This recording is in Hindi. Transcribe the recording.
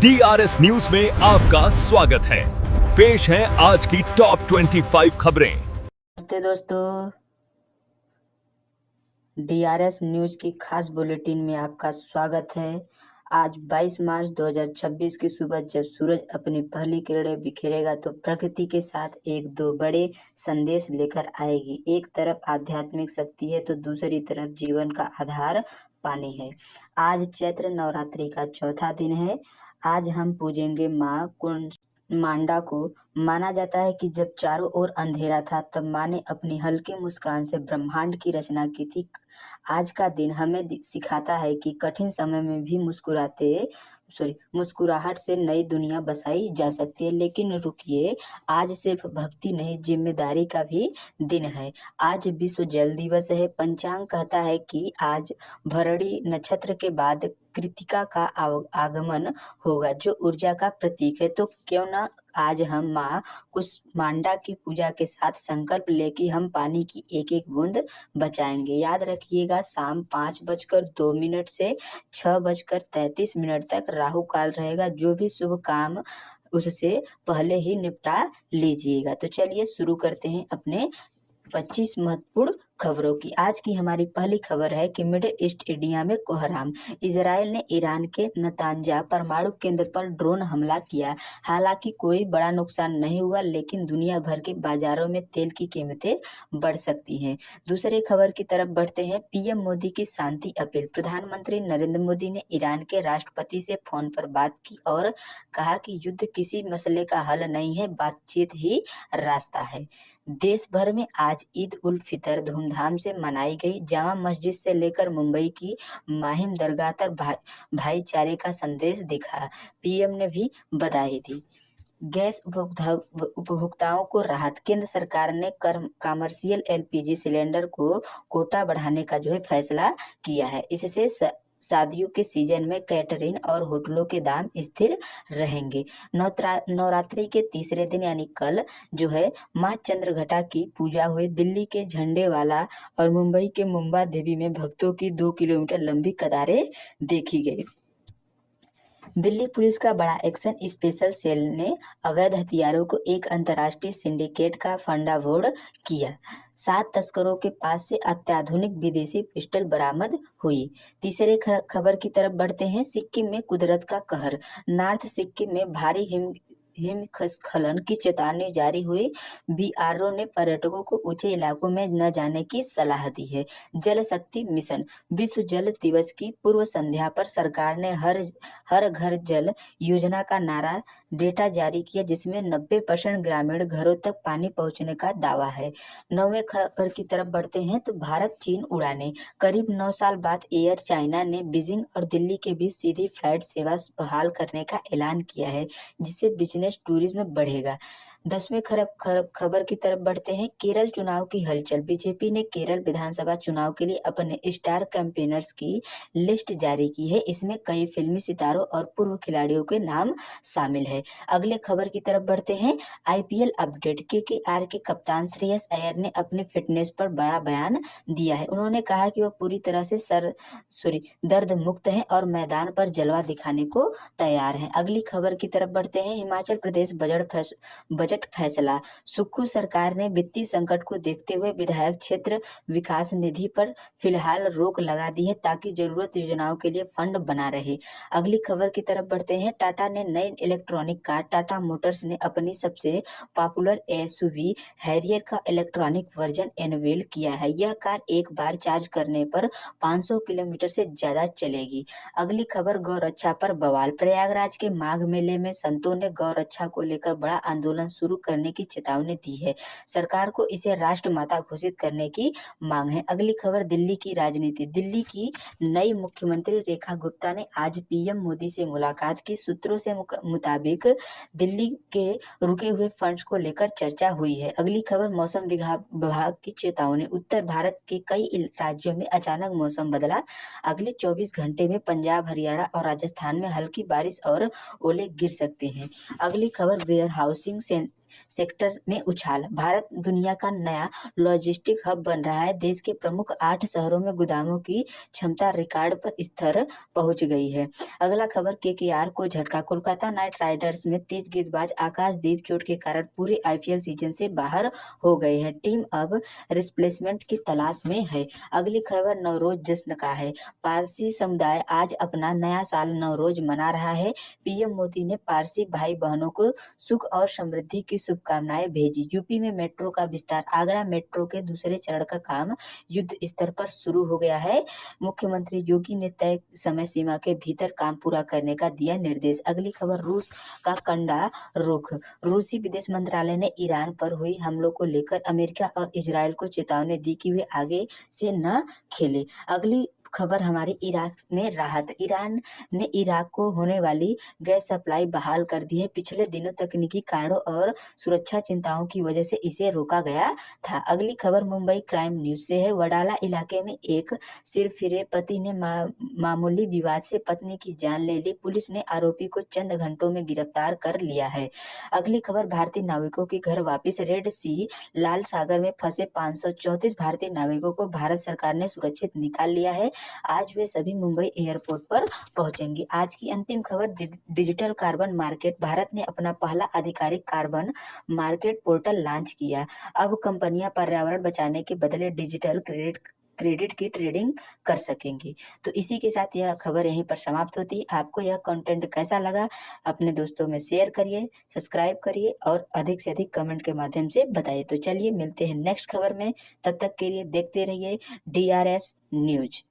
DRS न्यूज में आपका स्वागत है। पेश है आज की टॉप 25 खबरें। नमस्ते दोस्तों, DRS न्यूज की खास बुलेटिन में आपका स्वागत है। आज 22 मार्च 2026 की सुबह जब सूरज अपनी पहली किरणें बिखेरेगा तो प्रकृति के साथ एक दो बड़े संदेश लेकर आएगी। एक तरफ आध्यात्मिक शक्ति है तो दूसरी तरफ जीवन का आधार पानी है। आज चैत्र नवरात्रि का चौथा दिन है। आज हम पूजेंगे माँ कुंमांडा को। माना जाता है कि जब चारों ओर अंधेरा था तब माँ ने अपनी हल्की मुस्कान से ब्रह्मांड की रचना की थी। आज का दिन हमें सिखाता है कि कठिन समय में भी मुस्कुराहट से नई दुनिया बसाई जा सकती है। लेकिन रुकिए, आज सिर्फ भक्ति नहीं, जिम्मेदारी का भी दिन है। आज विश्व जल दिवस है। पंचांग कहता है कि आज भरणी नक्षत्र के बाद कृतिका का आगमन होगा, जो ऊर्जा का प्रतीक है। तो क्यों ना आज हम माँ कुष्मांडा की पूजा के साथ संकल्प ले कि हम पानी की एक एक बूंद बचाएंगे। याद रखिएगा, शाम 5:02 से 6:33 तक राहु काल रहेगा। जो भी शुभ काम उससे पहले ही निपटा लीजिएगा। तो चलिए शुरू करते हैं अपने 25 महत्वपूर्ण खबरों की। आज की हमारी पहली खबर है कि मिडिल ईस्ट एरिया में कोहराम। इजराइल ने ईरान के नतांजा परमाणु केंद्र पर ड्रोन हमला किया। हालांकि कोई बड़ा नुकसान नहीं हुआ, लेकिन दुनिया भर के बाजारों में तेल की कीमतें बढ़ सकती हैं। दूसरे खबर की तरफ बढ़ते हैं। पीएम मोदी की शांति अपील। प्रधानमंत्री नरेंद्र मोदी ने ईरान के राष्ट्रपति से फोन पर बात की और कहा कि युद्ध किसी मसले का हल नहीं है, बातचीत ही रास्ता है। देश भर में आज ईद उल फितर धूमधाम से मनाई गई। जामा मस्जिद से लेकर मुंबई की माहिम दरगाह तक भाईचारे का संदेश दिखा। पीएम ने भी बधाई दी। गैस उपभोक्ताओं को राहत। केंद्र सरकार ने कमर्शियल LPG सिलेंडर को कोटा बढ़ाने का फैसला किया है। इससे शादियों के सीजन में कैटरिंग और होटलों के दाम स्थिर रहेंगे। नवरात्रि के तीसरे दिन यानी कल माँ चंद्रघटा की पूजा हुई। दिल्ली के झंडेवाला और मुंबई के मुंबा देवी में भक्तों की 2 किलोमीटर लंबी कतारें देखी गई। दिल्ली पुलिस का बड़ा एक्शन। स्पेशल सेल ने अवैध हथियारों को एक अंतर्राष्ट्रीय सिंडिकेट का फंडाफोड़ किया। 7 तस्करों के पास से अत्याधुनिक विदेशी पिस्टल बरामद हुई। तीसरे खबर की तरफ बढ़ते हैं। सिक्किम में कुदरत का कहर। नॉर्थ सिक्किम में भारी हिमस्खलन की चेतावनी जारी हुई। BRO ने पर्यटकों को ऊंचे इलाकों में न जाने की सलाह दी है। जल शक्ति मिशन। विश्व जल दिवस की पूर्व संध्या पर सरकार ने हर घर जल योजना का नारा डेटा जारी किया, जिसमें 90% ग्रामीण घरों तक पानी पहुंचने का दावा है। 9वें खबर की तरफ बढ़ते हैं। तो भारत चीन उड़ाने। करीब 9 साल बाद एयर चाइना ने बीजिंग और दिल्ली के बीच सीधी फ्लाइट सेवा बहाल करने का ऐलान किया है, जिससे बिजनेस टूरिज्म बढ़ेगा। 10वें खबर की तरफ बढ़ते हैं। केरल चुनाव की हलचल। बीजेपी ने केरल विधानसभा चुनाव के लिए अपने स्टार कैंपेनर्स की लिस्ट जारी की है। इसमें कई फिल्मी सितारों और पूर्व खिलाड़ियों के नाम शामिल है। अगले खबर की तरफ बढ़ते हैं। IPL update. KKR के कप्तान श्रेयस अय्यर ने अपने फिटनेस पर बड़ा बयान दिया है। उन्होंने कहा कि वह पूरी तरह से दर्द मुक्त है और मैदान पर जलवा दिखाने को तैयार है। अगली खबर की तरफ बढ़ते हैं। हिमाचल प्रदेश बजट फैसला। सुक्खू सरकार ने वित्तीय संकट को देखते हुए विधायक क्षेत्र विकास निधि पर फिलहाल रोक लगा दी है, ताकि जरूरत योजनाओं के लिए फंड बना रहे। अगली खबर की तरफ बढ़ते हैं। टाटा ने नई इलेक्ट्रॉनिक कार। टाटा मोटर्स ने अपनी सबसे पॉपुलर SUV हैरियर का इलेक्ट्रॉनिक वर्जन अनवील किया है। यह कार एक बार चार्ज करने पर 500 किलोमीटर से ज्यादा चलेगी। अगली खबर गौरक्षा पर बवाल। प्रयागराज के माघ मेले में संतों ने गौरक्षा को लेकर बड़ा आंदोलन शुरू करने की चेतावनी दी है। सरकार को इसे राष्ट्रमाता घोषित करने की मांग है। अगली खबर दिल्ली की राजनीति। दिल्ली की नई मुख्यमंत्री रेखा गुप्ता ने आज PM मोदी से मुलाकात की। सूत्रों से मुताबिक दिल्ली के रुके हुए फंड्स को लेकर चर्चा हुई है। अगली खबर मौसम विभाग की चेतावनी। उत्तर भारत के कई राज्यों में अचानक मौसम बदला। अगले 24 घंटे में पंजाब, हरियाणा और राजस्थान में हल्की बारिश और ओले गिर सकते हैं। अगली खबर वेयर हाउसिंग सेक्टर में उछाल, भारत दुनिया का नया लॉजिस्टिक हब बन रहा है। देश के प्रमुख 8 शहरों में गोदामों की क्षमता रिकॉर्ड पर स्तर पहुंच गई है। अगला खबर, केकेआर को झटका, कोलकाता नाइट राइडर्स में तेज गेंदबाज आकाशदीप चोट के कारण पूरे आईपीएल सीजन से बाहर हो गए हैं। टीम अब रिप्लेसमेंट की तलाश में है। अगली खबर नवरोज जश्न का है। पारसी समुदाय आज अपना नया साल नवरोज मना रहा है। पीएम मोदी ने पारसी भाई बहनों को सुख और समृद्धि की शुभकामनाएं भेजी। यूपी में मेट्रो का विस्तार, आगरा मेट्रो के दूसरे चरण का काम युद्ध स्तर पर शुरू हो गया है। मुख्यमंत्री योगी ने तय समय सीमा के भीतर काम पूरा करने का दिया निर्देश। अगली खबर, रूस का कंडा रुख, रूसी विदेश मंत्रालय ने ईरान पर हुई हमलों को लेकर अमेरिका और इजरायल को चेतावनी दी कि वे आगे से न खेले। अगली खबर हमारी इराक में राहत, ईरान ने इराक को होने वाली गैस सप्लाई बहाल कर दी है। पिछले दिनों तकनीकी कारणों और सुरक्षा चिंताओं की वजह से इसे रोका गया था। अगली खबर मुंबई क्राइम न्यूज से है। वडाला इलाके में एक सिरफिरे पति ने मामूली विवाद से पत्नी की जान ले ली। पुलिस ने आरोपी को चंद घंटों में गिरफ्तार कर लिया है। अगली खबर, भारतीय नाविकों की घर वापिस, रेड सी लाल सागर में फंसे 534 भारतीय नागरिकों को भारत सरकार ने सुरक्षित निकाल लिया है। आज वे सभी मुंबई एयरपोर्ट पर पहुंचेंगे। आज की अंतिम खबर, डिजिटल कार्बन मार्केट, भारत ने अपना पहला आधिकारिक कार्बन मार्केट पोर्टल लॉन्च किया। अब कंपनियां पर्यावरण बचाने के बदले डिजिटल क्रेडिट की ट्रेडिंग कर सकेंगी। तो इसी के साथ यह खबर यहीं पर समाप्त होती है। आपको यह कंटेंट कैसा लगा अपने दोस्तों में शेयर करिए, सब्सक्राइब करिए और अधिक से अधिक कमेंट के माध्यम से बताइए। तो चलिए मिलते हैं नेक्स्ट खबर में, तब तक के लिए देखते रहिए DRS न्यूज।